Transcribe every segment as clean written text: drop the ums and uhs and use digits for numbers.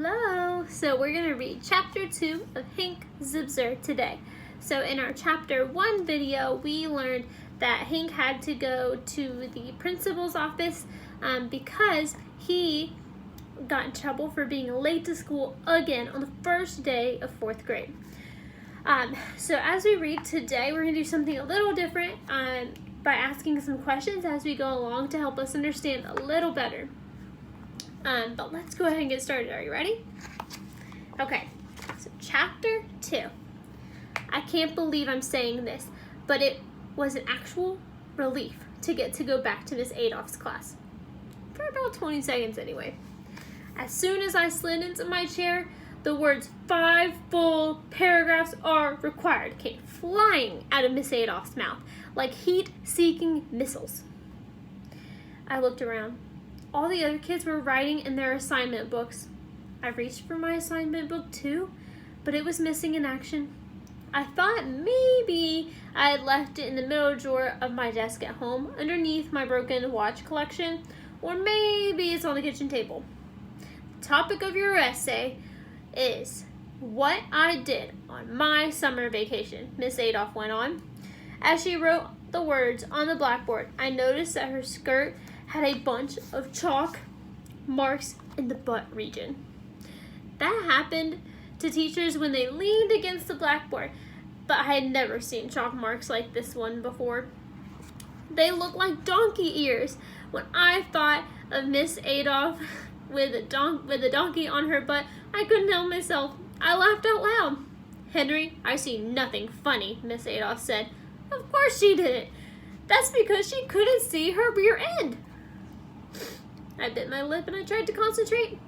Hello! So we're going to read Chapter 2 of Hank Zipzer today. So in our Chapter 1 video, we learned that Hank had to go to the principal's office because he got in trouble for being late to school again on the first day of 4th grade. So as we read today, we're going to do something a little different by asking some questions as we go along to help us understand a little better. But let's go ahead and get started. Are you ready? Okay, so Chapter 2. I can't believe I'm saying this, but it was an actual relief to get to go back to Miss Adolph's class. For about 20 seconds anyway. As soon as I slid into my chair, the words 5 full paragraphs are required came flying out of Miss Adolph's mouth like heat-seeking missiles. I looked around. All the other kids were writing in their assignment books. I reached for my assignment book too, but it was missing in action. I thought maybe I had left it in the middle drawer of my desk at home underneath my broken watch collection, or maybe it's on the kitchen table. The topic of your essay is what I did on my summer vacation, Miss Adolph went on. As she wrote the words on the blackboard, I noticed that her skirt had a bunch of chalk marks in the butt region. That happened to teachers when they leaned against the blackboard, but I had never seen chalk marks like this one before. They looked like donkey ears. When I thought of Miss Adolph with a donkey on her butt, I couldn't help myself. I laughed out loud. Henry, I see nothing funny, Miss Adolph said. Of course she didn't. That's because she couldn't see her rear end. I bit my lip and I tried to concentrate.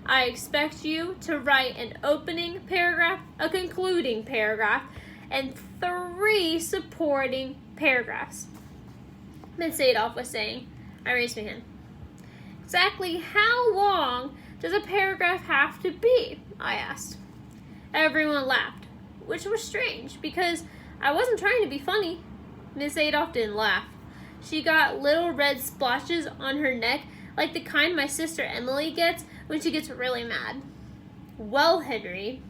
I expect you to write an opening paragraph, a concluding paragraph, and 3 supporting paragraphs, Miss Adolph was saying. I raised my hand. Exactly how long does a paragraph have to be? I asked. Everyone laughed, which was strange because I wasn't trying to be funny. Miss Adolph didn't laugh. She got little red splotches on her neck, like the kind my sister Emily gets when she gets really mad. Well, Henry,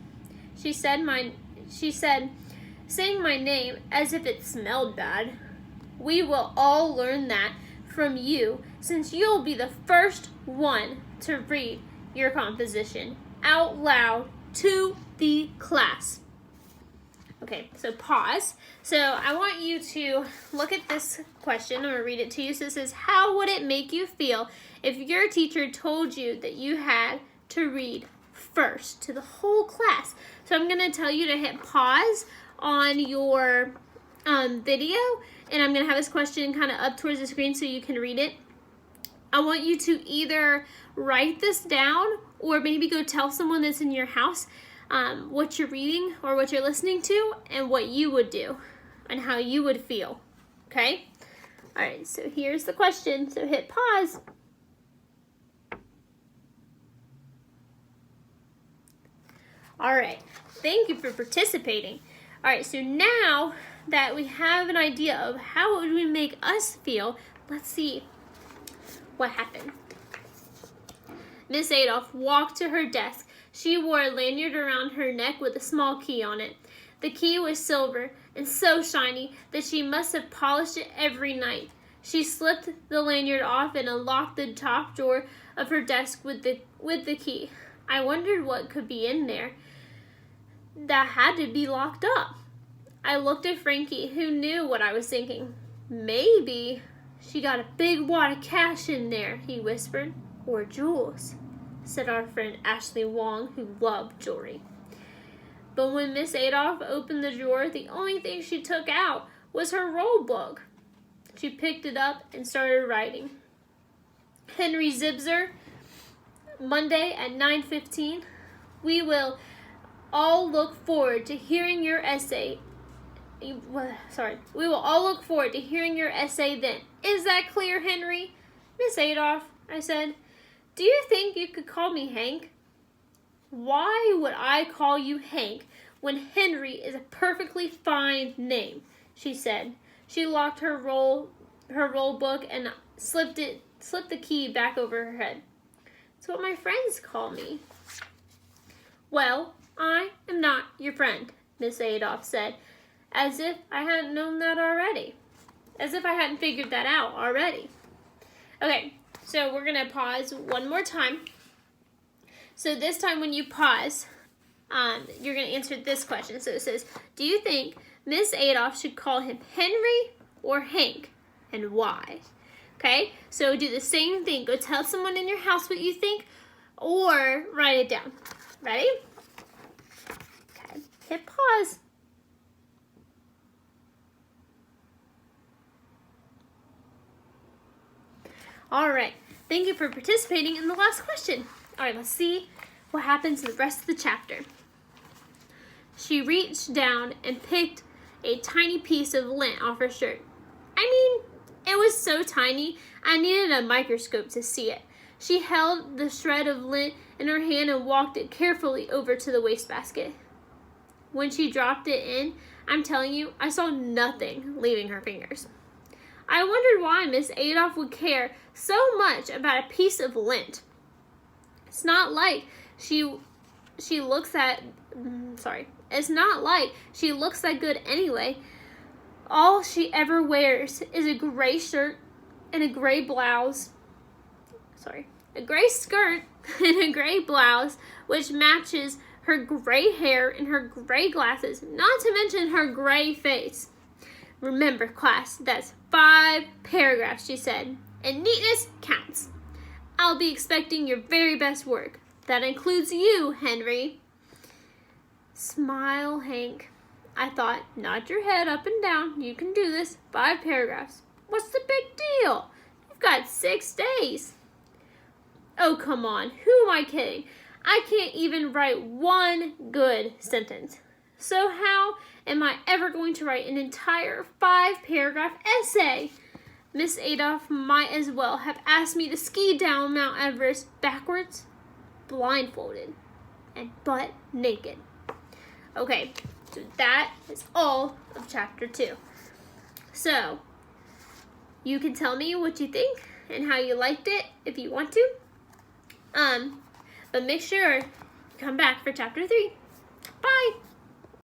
she said, saying my name as if it smelled bad. We will all learn that from you, since you'll be the first one to read your composition out loud to the class. Okay, so pause. So I want you to look at this question. I'm going to read it to you. So it says, how would it make you feel if your teacher told you that you had to read first to the whole class? So I'm going to tell you to hit pause on your video, and I'm going to have this question kind of up towards the screen so you can read it. I want you to either write this down or maybe go tell someone that's in your house what you're reading or what you're listening to and what you would do and how you would feel. Okay? All right, so here's the question. So hit pause. All right, thank you for participating. All right, so now that we have an idea of how it would make us feel, let's see what happened. Miss Adolph walked to her desk. She wore a lanyard around her neck with a small key on it. The key was silver and so shiny that she must have polished it every night. She slipped the lanyard off and unlocked the top drawer of her desk with the key. I wondered what could be in there that had to be locked up. I looked at Frankie, who knew what I was thinking. Maybe she got a big wad of cash in there, he whispered. Or jewels, said our friend Ashley Wong, who loved jewelry. But when Miss Adolph opened the drawer, the only thing she took out was her roll book. She picked it up and started writing. Henry Zipzer, Monday at 9:15. We will all look forward to hearing your essay. We will all look forward to hearing your essay then. Is that clear, Henry? Miss Adolph, I said. Do you think you could call me Hank? Why would I call you Hank when Henry is a perfectly fine name? She said. She locked her roll book and slipped the key back over her head. It's what my friends call me. Well, I am not your friend, Miss Adolph said, as if I hadn't known that already. As if I hadn't figured that out already. Okay, so we're going to pause one more time. So this time when you pause, you're going to answer this question. So it says, do you think Miss Adolph should call him Henry or Hank, and why? Okay, so do the same thing. Go tell someone in your house what you think, or write it down. Ready? Okay, hit pause. All right, thank you for participating in the last question. All right, let's see what happens in the rest of the chapter. She reached down and picked a tiny piece of lint off her shirt. I mean, it was so tiny, I needed a microscope to see it. She held the shred of lint in her hand and walked it carefully over to the wastebasket. When she dropped it in, I'm telling you, I saw nothing leaving her fingers. I wondered why Miss Adolph would care so much about a piece of lint. It's not like she looks that good anyway. All she ever wears is a gray shirt and a gray blouse. A gray skirt and a gray blouse, which matches her gray hair and her gray glasses, not to mention her gray face. Remember, class, that's 5 paragraphs, she said, and neatness counts. I'll be expecting your very best work. That includes you, Henry. Smile, Hank. I thought, nod your head up and down. You can do this. 5 paragraphs. What's the big deal? You've got 6 days. Oh, come on. Who am I kidding? I can't even write one good sentence. So how am I ever going to write an entire 5-paragraph essay? Miss Adolph might as well have asked me to ski down Mount Everest backwards, blindfolded, and butt naked. Okay, so that is all of chapter 2. So, you can tell me what you think and how you liked it if you want to. But make sure you come back for chapter 3. Bye!